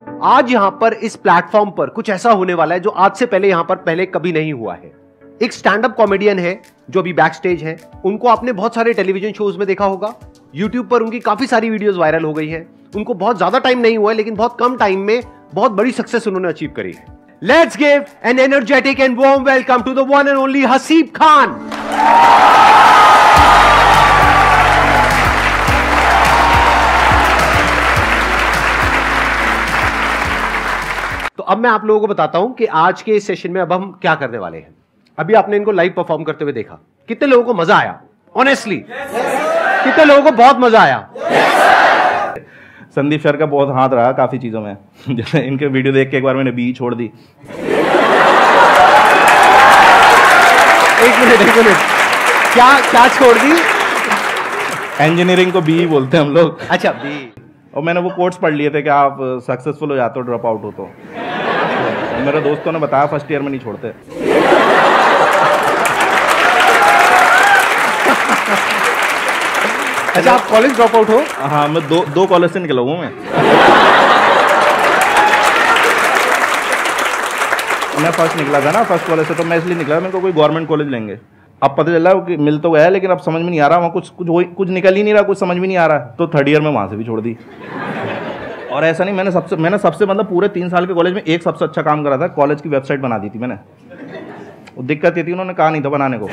आज यहां पर इस प्लेटफॉर्म पर कुछ ऐसा होने वाला है जो आज से पहले यहां पर पहले कभी नहीं हुआ है। एक स्टैंड अप कॉमेडियन है जो अभी बैक स्टेज है। उनको आपने बहुत सारे टेलीविजन शोज में देखा होगा। यूट्यूब पर उनकी काफी सारी वीडियोस वायरल हो गई हैं। उनको बहुत ज्यादा टाइम नहीं हुआ है, लेकिन बहुत कम टाइम में बहुत बड़ी सक्सेस उन्होंने अचीव करी है। Let's give an energetic and warm welcome to the one and only Haseeb Khan. तो अब मैं आप लोगों को बताता हूं कि आज के इस सेशन में अब हम क्या करने वाले हैं। अभी आपने इनको लाइव परफॉर्म करते हुए देखा, कितने लोगों को मजा आया? ऑनेस्टली कितने लोगों को बहुत मजा आया? संदीप सर का बहुत हाथ रहा काफी चीजों में। जैसे इनके वीडियो देख के एक बार मैंने बी छोड़ दी। एक मिनट, क्या छोड़ दी? इंजीनियरिंग को बी बोलते हैं हम लोग। अच्छा, बी। और मैंने वो कोट्स पढ़ लिए थे कि आप सक्सेसफुल हो जाते हो ड्रॉप आउट हो तो मेरे दोस्तों ने बताया फर्स्ट ईयर में नहीं छोड़ते। अच्छा, आप कॉलेज ड्रॉप आउट हो? हाँ, मैं दो कॉलेज से निकला हूँ। मैं फर्स्ट निकला था ना, फर्स्ट कॉलेज से, तो मैं इसलिए निकला मेरे को कोई गवर्नमेंट कॉलेज लेंगे। अब पता चला कि मिल तो गया, लेकिन अब समझ में नहीं आ रहा, वहाँ कुछ निकल ही नहीं रहा, कुछ समझ में नहीं आ रहा। तो थर्ड ईयर में वहाँ से भी छोड़ दी। और ऐसा नहीं, मैंने सबसे मतलब पूरे 3 साल के कॉलेज में एक सबसे अच्छा काम करा था, कॉलेज की वेबसाइट बना दी थी मैंने। वो दिक्कत ये थी, उन्होंने कहा नहीं था बनाने को।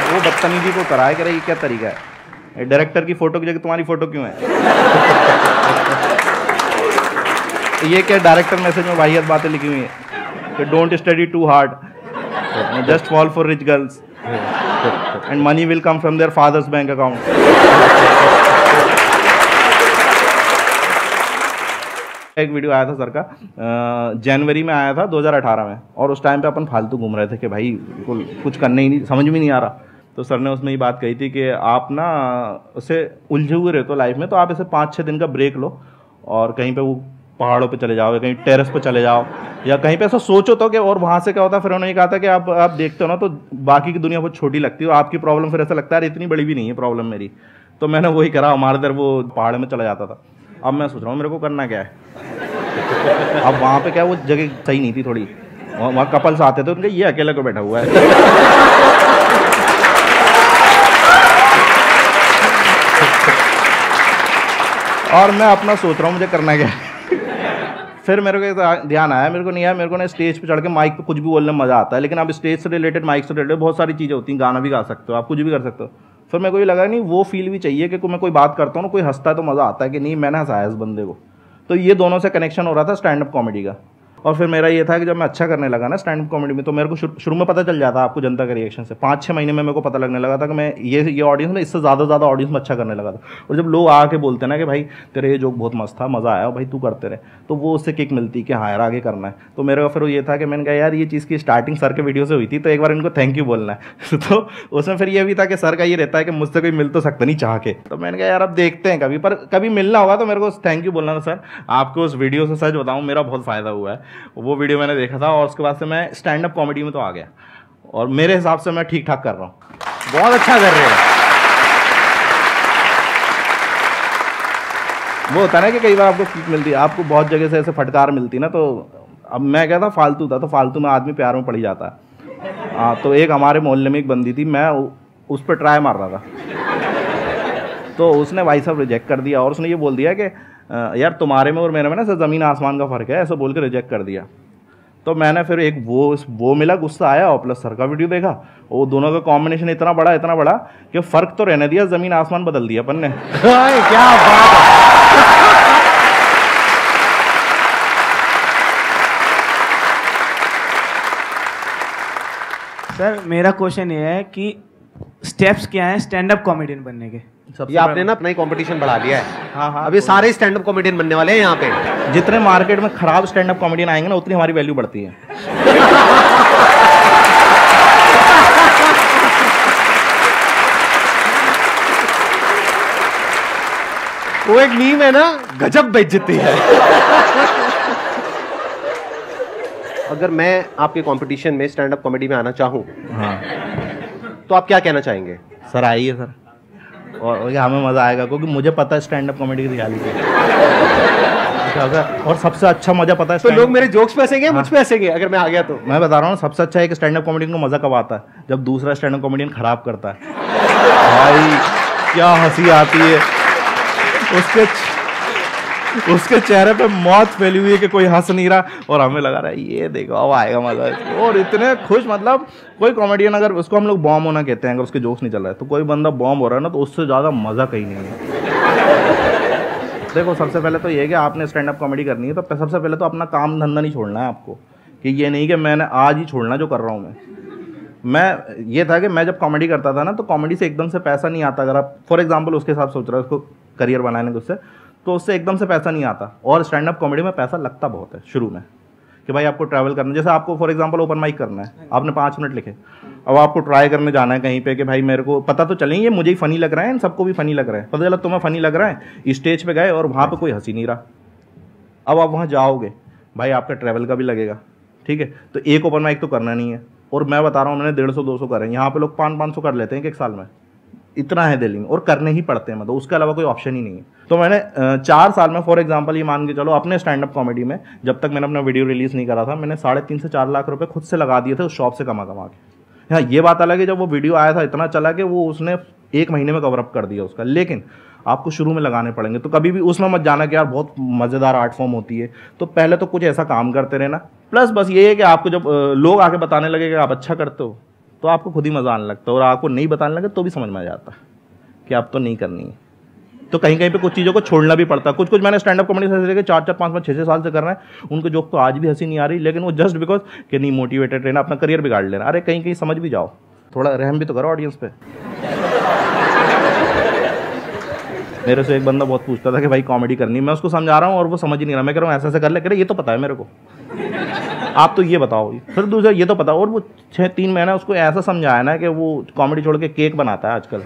वो बदतमीजी को कराए कि ये क्या तरीका है, डायरेक्टर की फोटो की जगह तुम्हारी फोटो क्यों है? ये क्या डायरेक्टर मैसेज में वाहियात बातें लिखी हुई है कि don't study too hard, just fall for rich girls and money will come from their fathers bank account. एक वीडियो आया था सर का, जनवरी में आया था 2018 में, और उस टाइम पे अपन फालतू घूम रहे थे कि भाई कुछ करने ही नहीं, समझ में नहीं आ रहा। तो सर ने उसमें ये बात कही थी कि आप ना उसे उलझे हुए रहते हो लाइफ में, तो आप ऐसे 5-6 दिन का ब्रेक लो और कहीं पे वो पहाड़ों पे चले जाओ या कहीं टेरेस पे चले जाओ या कहीं पे ऐसा सोचो तो कि, और वहाँ से क्या होता है। फिर उन्होंने कहा था कि आप देखते हो ना तो बाकी की दुनिया बहुत छोटी लगती है, आपकी प्रॉब्लम फिर ऐसा लगता है इतनी बड़ी भी नहीं है प्रॉब्लम मेरी। तो मैंने वही करा, हमारे इधर वो पहाड़ में चला जाता था। अब मैं सोच रहा हूँ मेरे को करना क्या है। अब वहाँ पे क्या वो जगह सही नहीं थी थोड़ी, वहाँ कपल्स आते थे, उनके ये अकेले को बैठा हुआ है। और मैं अपना सोच रहा हूँ मुझे करना क्या है। फिर मेरे को ध्यान आया, मेरे को ना स्टेज पे चढ़ के माइक पे कुछ भी बोलने में मजा आता है, लेकिन अब स्टेज से रिलेटेड, माइक से रिलेटेड बहुत सारी चीज़ें होती हैं। गाना भी गा सकते हो आप, कुछ भी कर सकते हो। फिर मेरे को ये लगा नहीं, वो फील भी चाहिए कि मैं कोई बात करता हूँ ना, कोई हंसता है तो मज़ा आता है कि नहीं मैंने हंसाया इस बंदे को। तो ये दोनों से कनेक्शन हो रहा था स्टैंड अप कॉमेडी का। और फिर मेरा ये था कि जब मैं अच्छा करने लगा ना स्टैंड अप कॉमेडी में, तो मेरे को शुरू में पता चल जाता आपको जनता के रिएक्शन से। 5-6 महीने में मेरे को पता लगने लगा था कि मैं ये ऑडियंस में इससे ज़्यादा ऑडियंस में अच्छा करने लगा था। और जब लोग आके बोलते हैं ना कि भाई तेरे ये जोक बहुत मस्त था, मज़ा आया, भाई तू करते रहे, तो वो उससे किक मिलती कि हाँ यार आगे करना है। तो मेरे को फिर ये था कि मैंने कहा यार ये चीज़ की स्टार्टिंग सर के वीडियो से हुई थी, तो एक बार इनको थैंक यू बोलना है। तो उसमें फिर ये भी था कि सर का ये रहता है कि मुझसे कोई मिल तो सकता नहीं चाह के। तो मैंने कहा यार अब देखते हैं कभी, पर कभी मिलना होगा तो मेरे को थैंक यू बोलना था सर। आपको उस वीडियो से सच बताऊँ मेरा बहुत फ़ायदा हुआ है। वो वीडियो मैंने देखा था और उसके बाद से मैं स्टैंड अप कॉमेडी में तो आ गया, और मेरे हिसाब से मैं ठीक ठाक कर रहा हूँ। बहुत अच्छा कर रहे हैं। वो होता है ना कि कई बार आपको किक मिलती है, आपको बहुत जगह से ऐसे फटकार मिलती है ना, तो अब मैं क्या था फालतू था, तो फालतू में आदमी प्यार में पड़ जाता है। हाँ, तो एक हमारे मोहल्ले में एक बंदी थी, मैं उस पर ट्राई मार रहा था, तो उसने भाई साहब रिजेक्ट कर दिया। और उसने ये बोल दिया कि यार तुम्हारे में और मेरे में ना ज़मीन आसमान का फ़र्क है, ऐसा बोल के रिजेक्ट कर दिया। तो मैंने फिर एक वो मिला, गुस्सा आया, और प्लस सर का वीडियो देखा, वो दोनों का कॉम्बिनेशन इतना बड़ा कि फ़र्क तो रहने दिया, ज़मीन आसमान बदल दिया अपन ने। क्या बात है। सर मेरा क्वेश्चन ये है कि स्टेप्स क्या हैं स्टैंड अप कॉमेडियन बनने के? ये आपने ना अपना ही कंपटीशन बढ़ा लिया है। हाँ, अब ये सारे स्टैंड अप कॉमेडियन बनने वाले हैं यहाँ पे। जितने मार्केट में खराब स्टैंड अप कॉमेडियन आएंगे ना, उतनी हमारी वैल्यू बढ़ती है। वो एक मीम है ना, गजब बेइज्जती है। अगर मैं आपके कंपटीशन में स्टैंड अप कॉमेडी में आना चाहूं, हाँ, तो आप क्या कहना चाहेंगे? सर आइए सर, और हमें मज़ा आएगा क्योंकि मुझे पता है स्टैंड अप कॉमेडी की रियलिटी और सबसे अच्छा मज़ा पता है। तो लोग मेरे जोक्स पे हंसेंगे, मुझ पे हंसेंगे अगर मैं आ गया तो? मैं बता रहा हूँ सबसे अच्छा है कि स्टैंड अप कॉमेडियन को मज़ा कब आता है, जब दूसरा स्टैंड अप कॉमेडियन खराब करता है। भाई क्या हंसी आती है, उसके चेहरे पे मौत फैली हुई है कि कोई हंस नहीं रहा और हमें लगा रहा है ये देखो अब आएगा मजा इसको। और इतने खुश, मतलब कोई कॉमेडियन अगर उसको हम लोग बॉम्ब होना कहते हैं, अगर उसके जोक्स नहीं चल रहा है तो कोई बंदा बॉम्ब हो रहा है ना, तो उससे ज़्यादा मज़ा कहीं नहीं है। देखो सबसे पहले तो ये है कि आपने स्टैंड अप कॉमेडी करनी है तो सबसे पहले तो अपना काम धंधा नहीं छोड़ना है आपको, कि ये नहीं कि मैंने आज ही छोड़ना जो कर रहा हूँ मैं ये था कि मैं जब कॉमेडी करता था ना तो कॉमेडी से एकदम से पैसा नहीं आता। अगर आप फॉर एग्जांपल उसके साथ सोच रहे हो उसको करियर बनाने के, उससे तो उससे एकदम से पैसा नहीं आता। और स्टैंड अप कॉमेडी में पैसा लगता बहुत है शुरू में, कि भाई आपको ट्रैवल करना, जैसे आपको फॉर एग्जांपल ओपन माइक करना है, आपने 5 मिनट लिखे, अब आपको ट्राई करने जाना है कहीं पे कि भाई मेरे को पता तो चले ये मुझे ही फनी लग रहा है, इन सबको भी फनी लग रहा है, पता चला तुम्हें फनी लग रहा है, स्टेज पे गए और वहाँ पे कोई हंसी नहीं रहा। अब आप वहाँ जाओगे भाई आपका ट्रैवल का भी लगेगा, ठीक है, तो एक ओपन माइक तो करना नहीं है। और मैं बता रहा हूँ मैंने 150-200 करे, यहाँ पे लोग 500-500 कर लेते हैं एक साल में, इतना है दिल्ली में, और करने ही पड़ते हैं, मतलब उसके अलावा कोई ऑप्शन ही नहीं है। तो मैंने 4 साल में फॉर एग्जांपल ये मान के चलो अपने स्टैंड अप कॉमेडी में, जब तक मैंने अपना वीडियो रिलीज नहीं करा था, मैंने 3.5 से 4 लाख रुपए खुद से लगा दिए थे उस शॉप से कमा के। हाँ ये बात अलग है जब वो वीडियो आया था इतना चला कि वो उसने 1 महीने में कवर अप कर दिया उसका, लेकिन आपको शुरू में लगाने पड़ेंगे। तो कभी भी उसमें मत जाना कि यार बहुत मज़ेदार आर्ट फॉर्म होती है, तो पहले तो कुछ ऐसा काम करते रहना। प्लस बस ये है कि आपको जब लोग आके बताने लगे कि आप अच्छा करते हो तो आपको खुद ही मज़ा आने लगता है, और आपको नहीं बताने लगे तो भी समझ में आ जाता है कि आप तो नहीं करनी है। तो कहीं कहीं पे कुछ चीज़ों को छोड़ना भी पड़ता है। कुछ मैंने स्टैंड अप कॉमेडी से लेकर 4-4, 5-5, 6-6 साल से कर रहे हैं, उनको जोक तो आज भी हंसी नहीं आ रही, लेकिन वो जस्ट बिकॉज कि नहीं मोटिवेटेड रहना, अपना करियर बिगाड़ लेना। अरे कहीं कहीं समझ भी जाओ, थोड़ा रहम भी तो करो ऑडियंस पे। मेरे से एक बंदा बहुत पूछता था कि भाई कॉमेडी करनी, मैं उसको समझा रहा हूँ और वो समझ ही नहीं रहा। मैं कह रहा हूँ ऐसा ऐसा कर ले, कह रहे ये तो पता है मेरे को, आप तो ये बताओ। फिर दूसरा ये तो पता, और वो 6-3 महीना उसको ऐसा समझाया ना कि वो कॉमेडी छोड़ के केक बनाता है आजकल।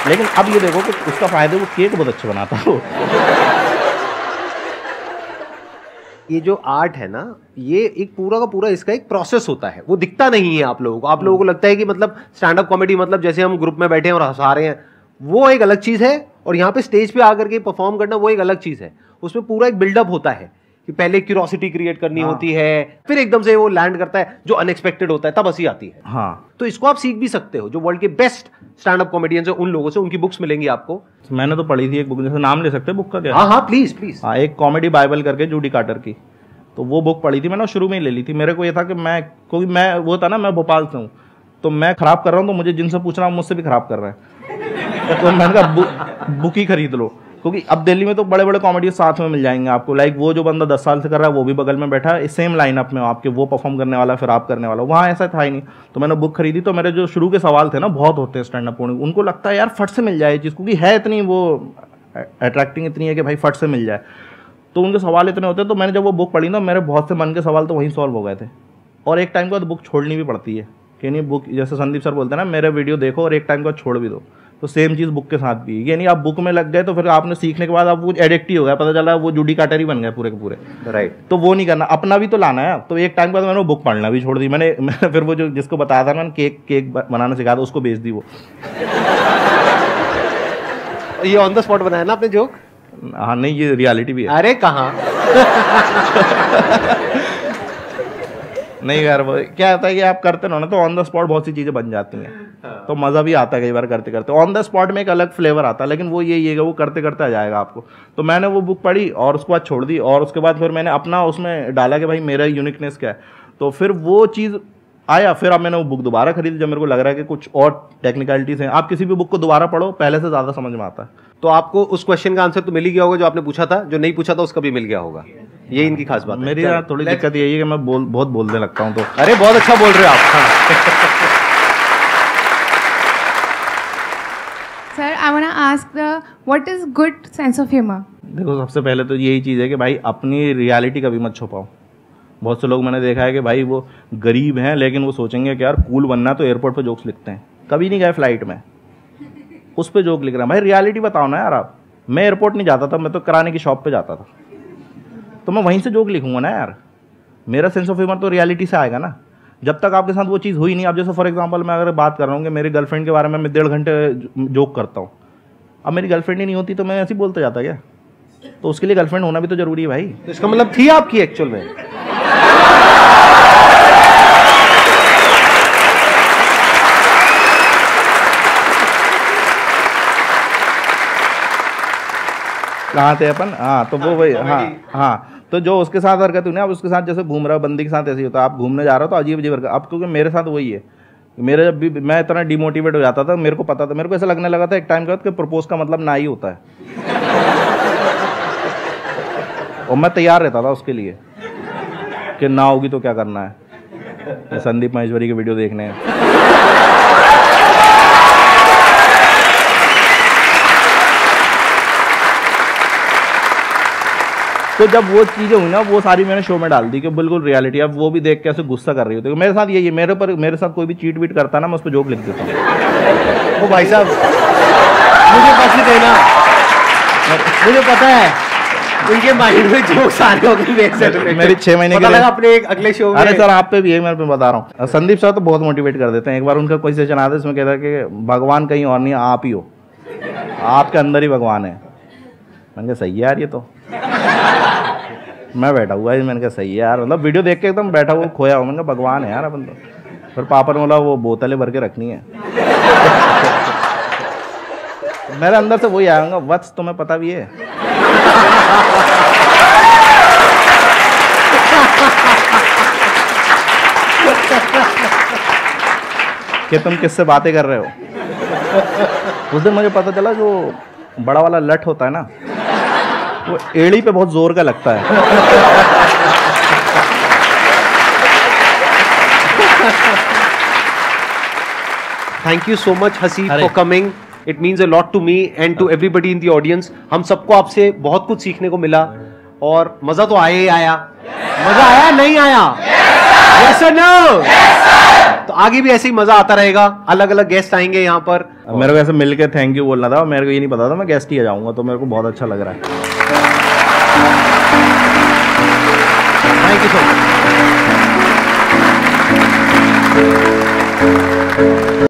लेकिन अब ये देखो कि उसका फायदा, वो केक बहुत अच्छा बनाता है। ये जो आर्ट है ना, ये एक पूरा का पूरा इसका एक प्रोसेस होता है, वो दिखता नहीं है आप लोगों को। आप लोगों को लगता है कि मतलब स्टैंड अप कॉमेडी मतलब जैसे हम ग्रुप में बैठे हैं और हंसा रहे हैं, वो एक अलग चीज है, और यहाँ पे स्टेज पे आकर के परफॉर्म करना वो एक अलग चीज है। उसमें पूरा एक बिल्डअप होता है कि पहले क्यूरोसिटी क्रिएट करनी होती है, फिर एकदम से वो लैंड करता है जो अनएक्सपेक्टेड होता है, तब हंसी आती है। हाँ, तो इसको आप सीख भी सकते हो। जो वर्ल्ड के बेस्ट स्टैंड अप कॉमेडियंस है उन लोगों से, उनकी बुक्स मिलेंगी आपको। मैंने तो पढ़ी थी एक बुक, जैसे नाम ले सकते हैं बुक का क्या? हाँ हाँ प्लीज प्लीज। हाँ, एक कॉमेडी बाइबल करके जूडी कार्टर की, तो वो बुक पढ़ी थी मैंने, शुरू में ही ले ली थी। मेरे को ये था कि क्योंकि मैं वो था ना, मैं भोपाल से हूँ, तो मैं खराब कर रहा हूँ तो मुझे जिनसे पूछ रहा हूँ मुझसे भी खराब कर रहा है। तो मैंने कहा बुक ही खरीद लो, क्योंकि अब दिल्ली में तो बड़े बड़े कॉमेडी साथ में मिल जाएंगे आपको। लाइक वो जो बंदा 10 साल से कर रहा है वो भी बगल में बैठा है, सेम लाइनअप में आपके, वो परफॉर्म करने वाला फिर आप करने वाला। वहाँ ऐसा था ही नहीं, तो मैंने बुक खरीदी। तो मेरे जो शुरू के सवाल थे ना, बहुत होते हैं स्टैंड अप कॉमेडी, उनको लगता है यार फट से मिल जाए चीज़, क्योंकि है इतनी वो अट्रैक्टिंग इतनी है कि भाई फट से मिल जाए, तो उनके सवाल इतने होते हैं। तो मैंने जब वो बुक पढ़ी ना, मेरे बहुत से मन के सवाल तो वहीं सॉल्व हो गए थे। और एक टाइम के बाद बुक छोड़नी भी पड़ती है कि नहीं, बुक जैसे संदीप सर बोलते हैं ना, मेरे वीडियो देखो और एक टाइम के बाद छोड़ भी दो। तो सेम चीज़ बुक के साथ भी है, ये नहीं आप बुक में लग गए तो फिर आपने सीखने के बाद आप कुछ एडिक्ट ही हो गया, पता चला वो जूडी कार्टर ही बन गए पूरे के पूरे। राइट, तो वो नहीं करना, अपना भी तो लाना है। तो एक टाइम के बाद मैंने वो बुक पढ़ना भी छोड़ दी। मैंने फिर वो जो जिसको बताया था मैंने केक बनाना सिखाया था, उसको बेच दी वो। ये ऑन द स्पॉट बनाया ना आपने जोक? हाँ नहीं, ये रियलिटी भी है। अरे कहाँ नहीं यार, वो क्या होता है कि आप करते रहो ना तो ऑन द स्पॉट बहुत सी चीज़ें बन जाती हैं, तो मज़ा भी आता है कई बार करते करते। ऑन द स्पॉट में एक अलग फ्लेवर आता है, लेकिन वो ये है वो करते करते आ जाएगा आपको। तो मैंने वो बुक पढ़ी और उसके बाद छोड़ दी, और उसके बाद फिर मैंने अपना उसमें डाला कि भाई मेरा यूनिकनेस क्या है। तो फिर वो चीज़ आया, फिर अब मैंने वो बुक दोबारा खरीदी जब मेरे को लग रहा है कि कुछ और टेक्निकलिटीज़ हैं। आप किसी भी बुक को दोबारा पढ़ो, पहले से ज़्यादा समझ में आता है। तो आपको उस क्वेश्चन का आंसर तो मिल ही गया होगा जो आपने पूछा था, जो नहीं पूछा था उसका भी मिल गया होगा। ये इनकी खास बात है। मेरी थोड़ी दिक्कत यही है कि मैं बहुत बोलने लगता हूँ। तो अरे बहुत अच्छा बोल रहे हो आप। Sir, I want to ask what is good sense of humour? देखो सबसे पहले तो यही चीज़ है कि भाई अपनी रियलिटी कभी मत छुपाओ। बहुत से लोग मैंने देखा है कि भाई वो गरीब हैं लेकिन वो सोचेंगे कि यार कूल बनना तो एयरपोर्ट पे जोक्स लिखते हैं, कभी नहीं गए फ्लाइट में, उस पर जोक लिख रहे हैं। भाई रियलिटी बताओ ना यार आप। मैं एयरपोर्ट नहीं जाता था, मैं तो कराने की शॉप पे जाता था, तो मैं वहीं से जोक लिखूंगा ना यार। मेरा सेंस ऑफ ह्यूमर तो रियलिटी से आएगा ना। जब तक आपके साथ वो चीज़ हुई नहीं, अब जैसे फॉर एग्जांपल मैं अगर बात कर रहा हूँ कि मेरी गर्लफ्रेंड के बारे में मैं 1.5 घंटे जोक करता हूँ, अब मेरी गर्लफ्रेंड ही नहीं होती तो मैं ऐसे ही बोलता जाता क्या? तो उसके लिए गर्लफ्रेंड होना भी तो जरूरी है भाई। तो इसका मतलब थी आपकी एक्चुअल में? कहाँ थे अपन? हाँ, तो वो वही, हाँ तो जो उसके साथ हरकत हुई ना, अब उसके साथ जैसे घूम रहा बंदी के साथ ऐसे ही होता है, आप घूमने जा रहे हो तो अजीब अजीब हरकत। अब क्योंकि मेरे साथ वही है, मेरे जब भी मैं इतना डिमोटिवेट हो जाता था, मेरे को पता था, मेरे को ऐसा लगने लगा था एक टाइम के बाद कि प्रपोज का मतलब ना ही होता है। और मैं तैयार रहता था उसके लिए कि ना होगी तो क्या करना है, संदीप महेश्वरी की वीडियो देखने हैं। तो जब वो चीज़ें हुई ना, वो सारी मैंने शो में डाल दी कि बिल्कुल रियलिटी। अब वो भी देख के ऐसे गुस्सा कर रही होती है। मेरे साथ यही है, मेरे साथ कोई भी चीट वीट करता ना, मैं उस पर जोक लिख देता हूँ। वो भाई साहब मुझे बस देना, मुझे पता है उनके माइंड में जोक्स आ रहे होंगे। मेरी 6 महीने के लिए अपने एक अगले शो में। अरे सर आप पे भी है, मैं बता रहा हूँ। संदीप सर तो बहुत मोटिवेट कर देते हैं। एक बार उनका कोई सेशन आता है, इसमें कहता है कि भगवान कहीं और नहीं, आप ही हो, आपके अंदर ही भगवान है। मैंने कहा सही है यार, ये तो मैं बैठा हुआ है, मैंने कहा सही है यार, मतलब वीडियो देख के एकदम बैठा हुआ खोया हुआ। मैंने कहा भगवान है यार अपन तो। फिर पापा ने बोला वो बोतलें भर के रखनी है। मेरे अंदर से वही आऊँगा, वत्स तुम्हें पता भी है। कि तुम किससे बातें कर रहे हो। उस दिन मुझे पता चला जो बड़ा वाला लठ होता है ना, वो एड़ी पे बहुत जोर का लगता है। Thank you so much Haseeb for coming. It means a lot to me and to everybody in the audience. हम सबको आपसे बहुत कुछ सीखने को मिला और मजा तो आया ही आया। मजा आया नहीं आया? यस और नो? तो आगे भी ऐसे ही मजा आता रहेगा। अलग अलग गेस्ट आएंगे यहाँ पर। मेरे को ऐसे मिलके थैंक यू बोलना था, मेरे को ये नहीं पता था मैं गेस्ट ही आ जाऊंगा, तो मेरे को बहुत अच्छा लग रहा है। Thank you so much.